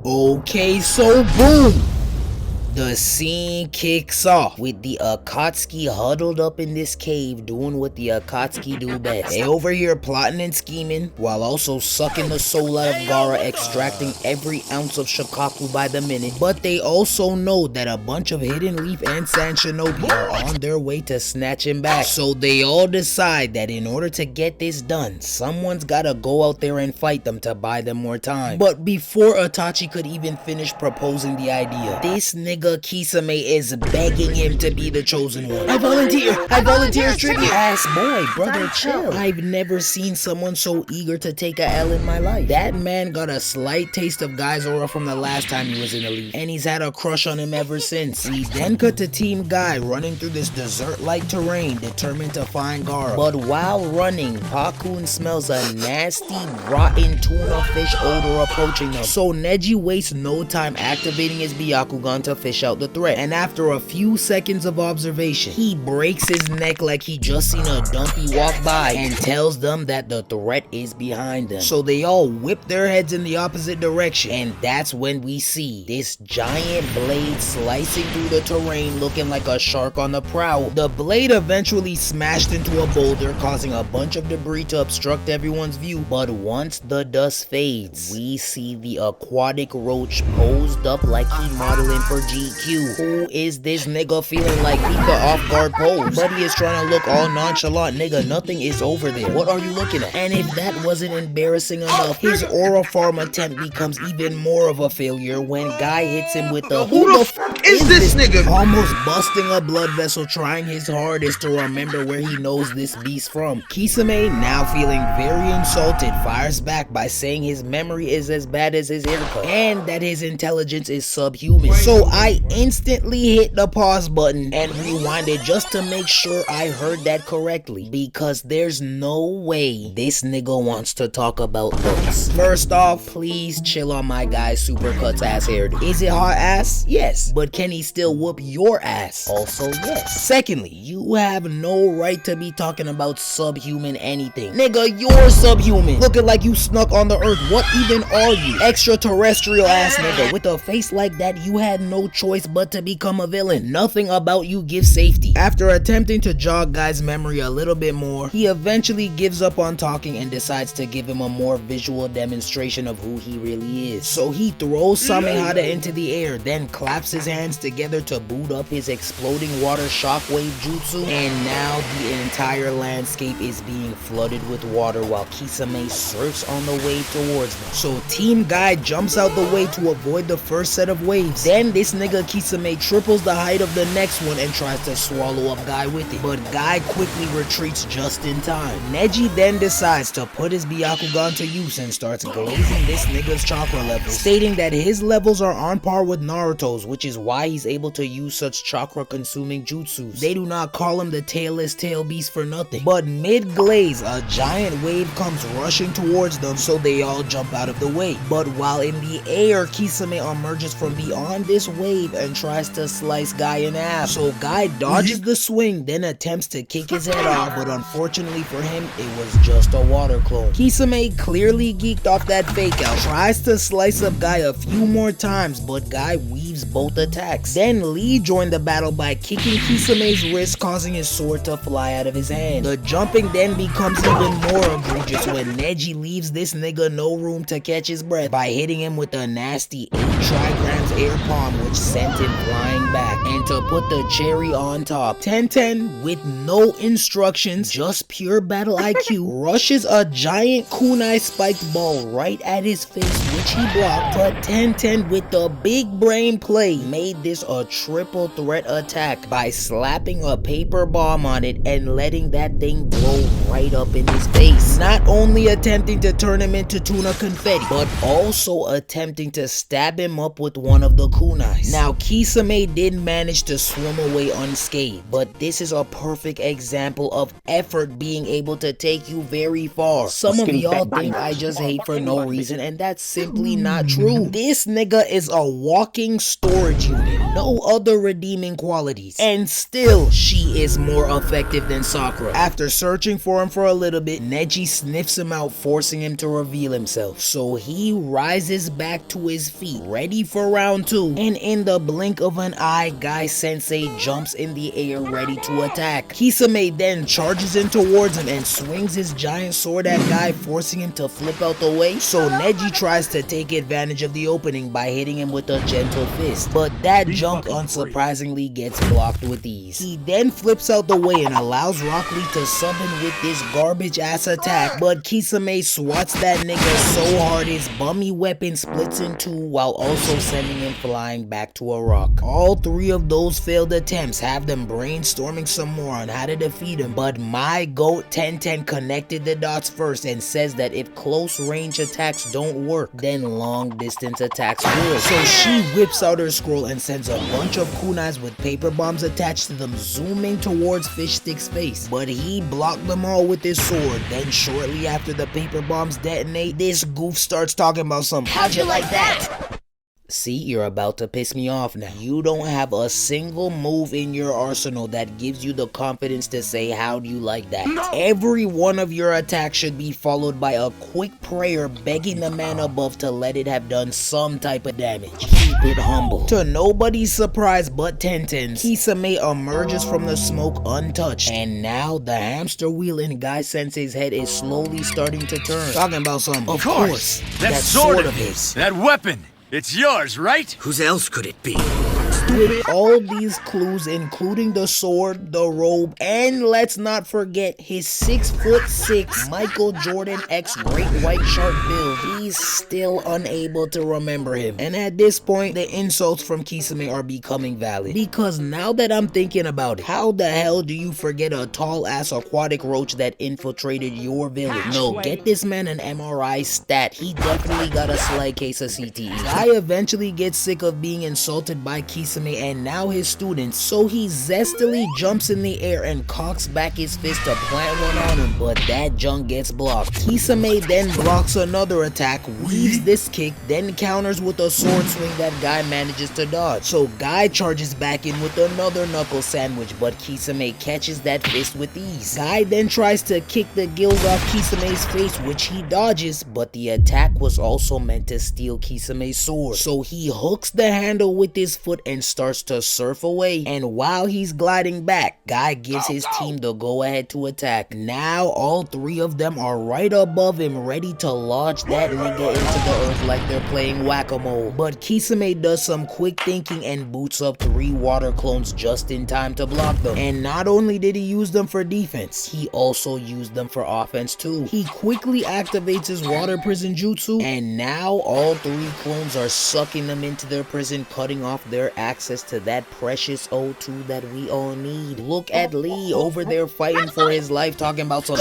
Okay, so boom! The scene kicks off with the Akatsuki huddled up in this cave doing what the Akatsuki do best. They over here plotting and scheming while also sucking the soul out of Gaara, extracting every ounce of Shikaku by the minute. But they also know that a bunch of Hidden Leaf and Sand Shinobi are on their way to snatch him back. So they all decide that in order to get this done, someone's gotta go out there and fight them to buy them more time. But before Itachi could even finish proposing the idea, this nigga Kisame is begging him to be the chosen one. I volunteer tribute. Ass boy, brother, chill. I've never seen someone so eager to take a L in my life. That man got a slight taste of Guy's aura from the last time he was in the league, and he's had a crush on him ever since. We then cut to Team Guy running through this desert-like terrain, determined to find Gaara. But while running, Pakun smells a nasty, rotten tuna fish odor approaching them. So Neji wastes no time activating his Byakugan to fish out the threat, and after a few seconds of observation, he breaks his neck like he just seen a dumpy walk by and tells them that the threat is behind them. So they all whip their heads in the opposite direction, and that's when we see this giant blade slicing through the terrain looking like a shark on the prowl. The blade eventually smashed into a boulder, causing a bunch of debris to obstruct everyone's view. But once the dust fades, we see the aquatic roach posed up like he modeling for GQ. Who is this nigga feeling like he the off-guard pose? But he is trying to look all nonchalant. Nigga, nothing is over there. What are you looking at? And if that wasn't embarrassing enough, his aura farm attempt becomes even more of a failure when Guy hits him with the who the fuck is this nigga? Almost busting a blood vessel, trying his hardest to remember where he knows this beast from. Kisame, now feeling very insulted, fires back by saying his memory is as bad as his haircut and that his intelligence is subhuman. So I instantly hit the pause button and rewinded just to make sure I heard that correctly, because there's no way this nigga wants to talk about looks. First off, please chill on my guy's supercuts ass hair. Is it hot ass? Yes. But can he still whoop your ass? Also yes. Secondly, you have no right to be talking about subhuman anything. Nigga, you're subhuman. Looking like you snuck on the earth. What even are you? Extraterrestrial ass nigga. With a face like that, you had no choice but to become a villain. Nothing about you gives safety. After attempting to jog Guy's memory a little bit more, he eventually gives up on talking and decides to give him a more visual demonstration of who he really is. So he throws Samehada into the air, then claps his hands together to boot up his exploding water shockwave jutsu, and now the entire landscape is being flooded with water while Kisame surfs on the wave towards them. So Team Guy jumps out the way to avoid the first set of waves. Then this nigga Kisame triples the height of the next one and tries to swallow up Guy with it, but Guy quickly retreats just in time. Neji then decides to put his Byakugan to use and starts glazing this nigga's chakra levels, stating that his levels are on par with Naruto's, which is why he's able to use such chakra consuming jutsus. They do not call him the tailless tail beast for nothing. But mid-glaze, a giant wave comes rushing towards them, so they all jump out of the way. But while in the air, Kisame emerges from beyond this wave and tries to slice Guy in half. So Guy dodges the swing, then attempts to kick his head off, but unfortunately for him, it was just a water clone. Kisame, clearly geeked off that fake out, tries to slice up Guy a few more times, but Guy weaves both attacks. Then Lee joined the battle by kicking Kisame's wrist, causing his sword to fly out of his hand. The jumping then becomes even more egregious when Neji leaves this nigga no room to catch his breath by hitting him with a nasty 8 trigrams air palm, which sent him flying back. And to put the cherry on top, Ten-Ten, with no instructions, just pure battle IQ, rushes a giant kunai spiked ball right at his face, which he blocked, but Ten-Ten, with the big brain play, made this a triple threat attack by slapping a paper bomb on it and letting that thing blow right up in his face. Not only attempting to turn him into tuna confetti, but also attempting to stab him up with one of the kunais. Now Kisame did manage to swim away unscathed, but this is a perfect example of effort being able to take you very far. Some of y'all think I just hate for no reason, and that's simply not true. This nigga is a walking storage unit. no other redeeming qualities. And still, she is more effective than Sakura. After searching for him for a little bit, Neji sniffs him out, forcing him to reveal himself. So he rises back to his feet, ready for round 2. And in the blink of an eye, Guy Sensei jumps in the air, ready to attack. Kisame then charges in towards him and swings his giant sword at Guy, forcing him to flip out the way. So Neji tries to take advantage of the opening by hitting him with a gentle fist, but that junk unsurprisingly gets blocked with ease. He then flips out the way and allows Rock Lee to sub in with this garbage ass attack, but Kisame swats that nigga so hard his bummy weapon splits in two while also sending him flying back to a rock. All 3 of those failed attempts have them brainstorming some more on how to defeat him, but my goat Ten-Ten connected the dots first and says that if close range attacks don't work, then long distance attacks will. So she whips out her scroll and sends a bunch of kunais with paper bombs attached to them zooming towards Fish Stick's face, but he blocked them all with his sword. Then shortly after the paper bombs detonate, this goof starts talking about some "how'd you like that?" See, you're about to piss me off now. You don't have a single move in your arsenal that gives you the confidence to say how do you like that. No. Every one of your attacks should be followed by a quick prayer begging the man above to let it have done some type of damage. Keep it humble. To nobody's surprise but Ten-Ten's, Kisame emerges from the smoke untouched, and now the hamster wheel in Guy Sensei's head is slowly starting to turn. Talking about some, of course, that sword of his. That weapon. It's yours, right? Whose else could it be? With all these clues, including the sword, the robe, and let's not forget his 6'6" Michael Jordan X Great White Shark build, he's still unable to remember him. And at this point, the insults from Kisame are becoming valid. Because now that I'm thinking about it, how the hell do you forget a tall ass aquatic roach that infiltrated your village? No, get this man an MRI stat. He definitely got a slight case of CTE. I eventually get sick of being insulted by Kisame and now his students, so he zestily jumps in the air and cocks back his fist to plant one on him, but that junk gets blocked. Kisame then blocks another attack, weaves this kick, then counters with a sword swing that Guy manages to dodge. So Guy charges back in with another knuckle sandwich, but Kisame catches that fist with ease. Guy then tries to kick the gills off Kisame's face, which he dodges, but the attack was also meant to steal Kisame's sword. So he hooks the handle with his foot and starts to surf away, and while he's gliding back, Guy gives his team the go-ahead to attack. Now all 3 of them are right above him, ready to launch that nigga into the earth like they're playing whack-a-mole. But Kisame does some quick thinking and boots up 3 water clones just in time to block them. And not only did he use them for defense, he also used them for offense too. He quickly activates his water prison jutsu, and now all 3 clones are sucking them into their prison, cutting off their access to that precious O2 that we all need. Look at Lee over there fighting for his life, talking about some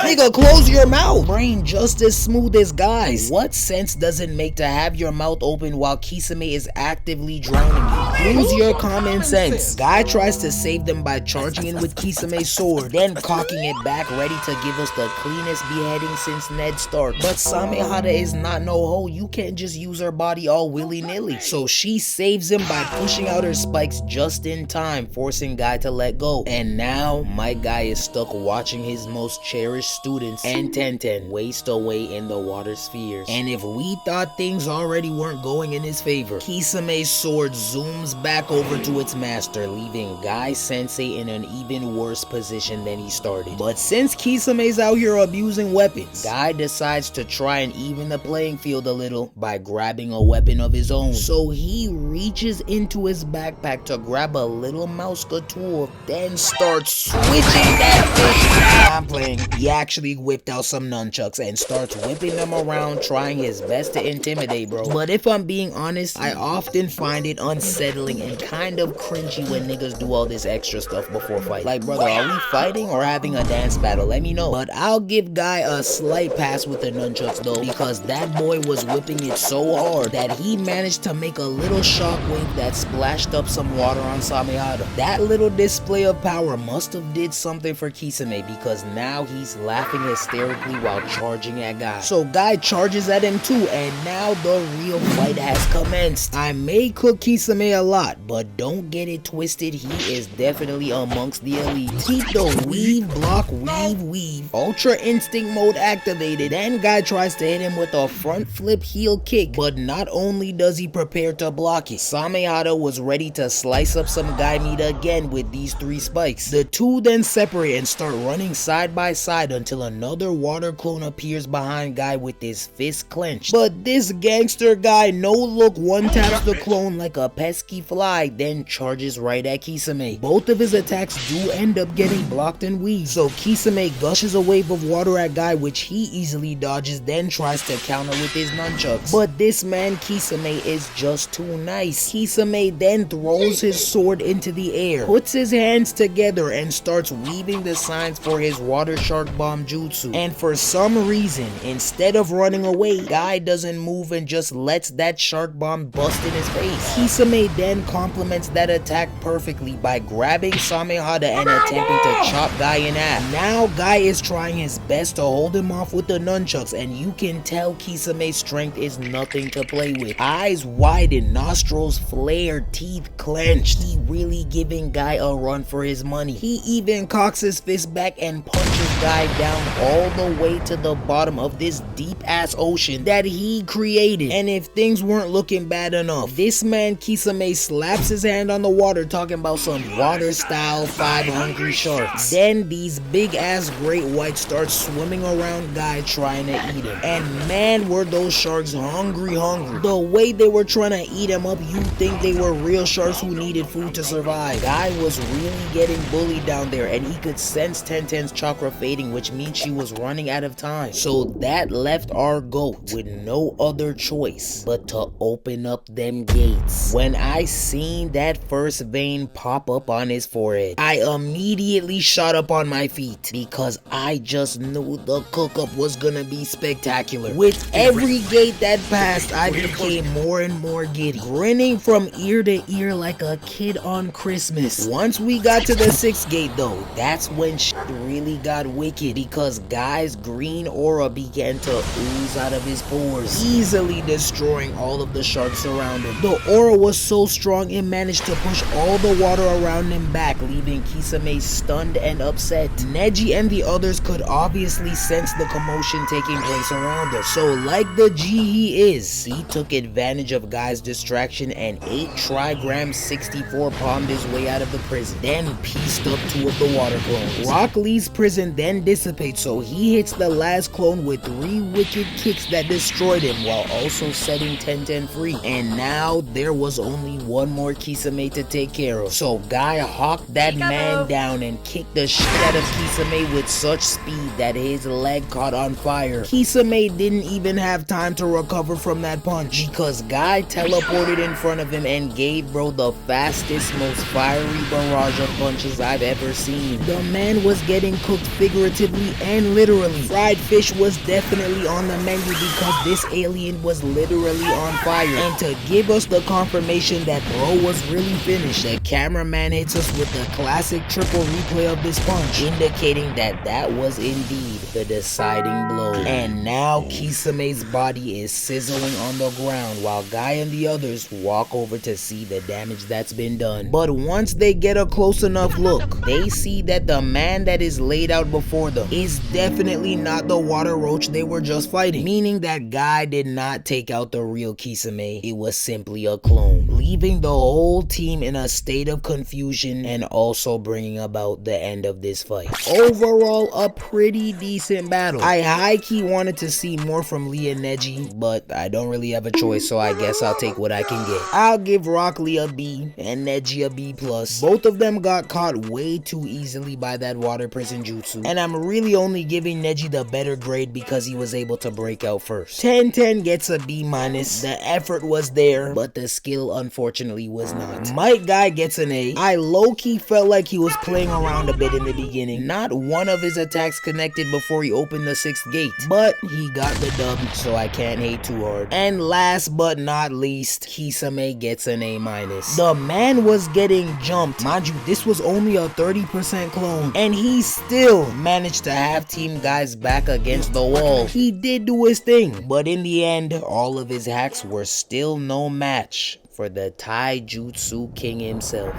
nigga, close your mouth. Brain just as smooth as Guy's. What sense does it make to have your mouth open while Kisame is actively drowning you? Use your common sense. Guy tries to save them by charging in with Kisame's sword, then cocking it back, ready to give us the cleanest beheading since Ned Stark. But Samehada is not no hoe. You can't just use her body all willy-nilly. So she saves him by pushing out her spikes just in time, forcing Guy to let go. And now my guy is stuck watching his most cherished students and Ten-Ten waste away in the water spheres. And if we thought things already weren't going in his favor, Kisame's sword zooms back over to its master, leaving Guy Sensei in an even worse position than he started. But since Kisame's out here abusing weapons, Guy decides to try and even the playing field a little by grabbing a weapon of his own. So he reaches into his backpack to grab a little mouse tool, then starts switching that fish. I'm playing. He actually whipped out some nunchucks and starts whipping them around, trying his best to intimidate bro. But if I'm being honest, I often find it unsettling unsettling and kind of cringy when niggas do all this extra stuff before fight. Like, brother, are we fighting or having a dance battle? Let me know. But I'll give Guy a slight pass with the nunchucks though, because that boy was whipping it so hard that he managed to make a little shockwave that splashed up some water on Samehada. That little display of power must have did something for Kisame, because now he's laughing hysterically while charging at Guy. So Guy charges at him too, and now the real fight has commenced. I may cook Kisame a lot, but don't get it twisted, he is definitely amongst the elite. Keep the weave, block, weave. Ultra instinct mode activated, and Guy tries to hit him with a front flip heel kick, but not only does he prepare to block it, Samehada was ready to slice up some Guy meat again with these 3 spikes. The two then separate and start running side by side until another water clone appears behind Guy with his fist clenched. But this gangster Guy no look one taps the clone like a pesky fly, then charges right at Kisame. Both of his attacks do end up getting blocked and weaved, so Kisame gushes a wave of water at Guy, which he easily dodges, then tries to counter with his nunchucks. But this man Kisame is just too nice. Kisame then throws his sword into the air, puts his hands together, and starts weaving the signs for his water shark bomb jutsu. And for some reason, instead of running away, Guy doesn't move and just lets that shark bomb bust in his face. Kisame then complements that attack perfectly by grabbing Samehada and attempting to chop Guy in half. Now Guy is trying his best to hold him off with the nunchucks, and you can tell Kisame's strength is nothing to play with. Eyes widen, nostrils flared, teeth clenched. He really giving Guy a run for his money. He even cocks his fist back and punches Guy down all the way to the bottom of this deep ass ocean that he created. And if things weren't looking bad enough, this man Kisame slaps his hand on the water talking about some water style 5 hungry sharks. Then these big ass great whites start swimming around Guy trying to eat him. And man, were those sharks hungry. The way they were trying to eat him up, you'd think they were real sharks who needed food to survive. Guy was really getting bullied down there, and he could sense Ten-Ten's chakra fading, which means she was running out of time. So that left our goat with no other choice but to open up them gates. When I seen that first vein pop up on his forehead, I immediately shot up on my feet because I just knew the cook-up was gonna be spectacular. With every gate that passed, I became more and more giddy, grinning from ear to ear like a kid on Christmas. Once we got to the 6th gate though, that's when shit really got wicked, because Guy's green aura began to ooze out of his pores, easily destroying all of the sharks around him. The aura was so strong it managed to push all the water around him back, leaving Kisame stunned and upset. Neji and the others could obviously sense the commotion taking place around us, so like the G he is, he took advantage of Guy's distraction and 8 trigram 64 palmed his way out of the prison, then pieced up 2 of the water clones. Rock Lee's prison then dissipates, so he hits the last clone with 3 wicked kicks that destroyed him while also setting Ten-Ten free. And now there was only one more Kisame to take care of, so Guy hawked that man down and kicked the shit out of Kisame with such speed that his leg caught on fire. Kisame didn't even have time to recover from that punch because Guy teleported in front of him and gave bro the fastest, most fiery barrage of punches I've ever seen. The man was getting cooked figuratively and literally. Fried fish was definitely on the menu because this alien was literally on fire. And to give us the confirmation that bro was really finished, the cameraman hits us with the classic triple replay of this punch, indicating that that was indeed the deciding blow. And now Kisame's body is sizzling on the ground while Guy and the others walk over to see the damage that's been done. But once they get a close enough look, they see that the man that is laid out before them is definitely not the water roach they were just fighting, meaning that Guy did not take out the real Kisame. It was simply a clone, leaving the whole team in a state of confusion and also bringing about the end of this fight. Overall, a pretty decent battle. I high-key wanted to see more from Lee and Neji, but I don't really have a choice, so I guess I'll take what I can get. I'll give Rock Lee a B and Neji a B+. Both of them got caught way too easily by that water prison jutsu, and I'm really only giving Neji the better grade because he was able to break out first. Ten-Ten gets a B-. The effort was there, but the skill unfortunately unfortunately was not. Might Guy gets an A. I low-key felt like he was playing around a bit in the beginning. Not one of his attacks connected before he opened the 6th gate, but he got the dub, so I can't hate too hard. And last but not least, Kisame gets an A-. The man was getting jumped. Mind you, this was only a 30% clone, and he still managed to have Team Guy's back against the wall. He did do his thing, but in the end, all of his hacks were still no match for the Taijutsu King himself.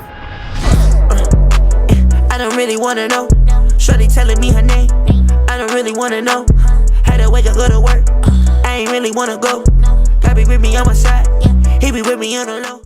I don't really wanna know. Shorty telling me her name. I don't really wanna know. Had to wake up, go to work. I ain't really wanna go. God be with me on my side. He be with me on the low.